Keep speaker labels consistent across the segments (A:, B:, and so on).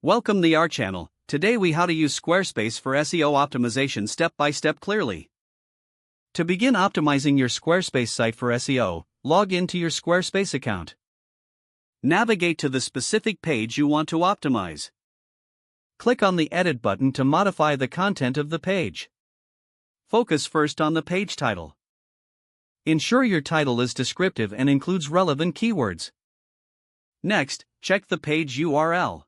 A: Welcome to our channel. Today we how to use Squarespace for SEO optimization step by step clearly. To begin optimizing your Squarespace site for SEO, log into your Squarespace account. Navigate to the specific page you want to optimize. Click on the Edit button to modify the content of the page. Focus first on the page title. Ensure your title is descriptive and includes relevant keywords. Next, check the page URL.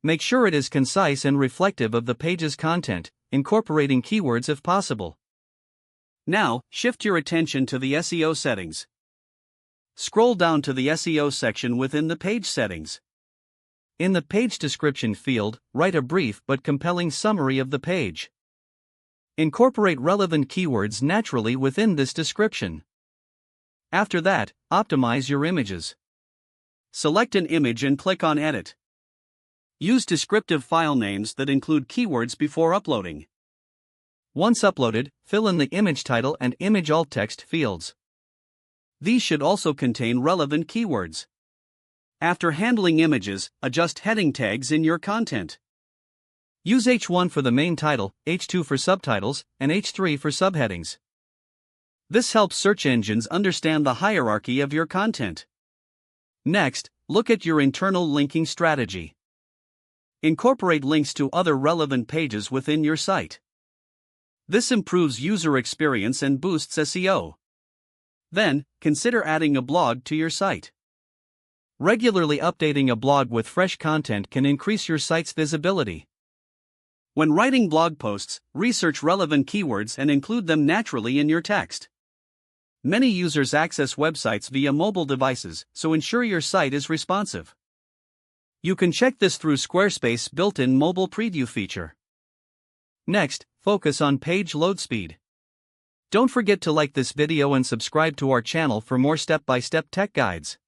A: Make sure it is concise and reflective of the page's content, incorporating keywords if possible. Now, shift your attention to the SEO settings. Scroll down to the SEO section within the page settings. In the page description field, write a brief but compelling summary of the page. Incorporate relevant keywords naturally within this description. After that, optimize your images. Select an image and click on Edit. Use descriptive file names that include keywords before uploading. Once uploaded, fill in the image title and image alt text fields. These should also contain relevant keywords. After handling images, adjust heading tags in your content. Use H1 for the main title, H2 for subtitles, and H3 for subheadings. This helps search engines understand the hierarchy of your content. Next, look at your internal linking strategy. Incorporate links to other relevant pages within your site. This improves user experience and boosts SEO. Then, consider adding a blog to your site. Regularly updating a blog with fresh content can increase your site's visibility. When writing blog posts, research relevant keywords and include them naturally in your text. Many users access websites via mobile devices, so ensure your site is responsive. You can check this through Squarespace's built-in mobile preview feature. Next, focus on page load speed. Don't forget to like this video and subscribe to our channel for more step-by-step tech guides.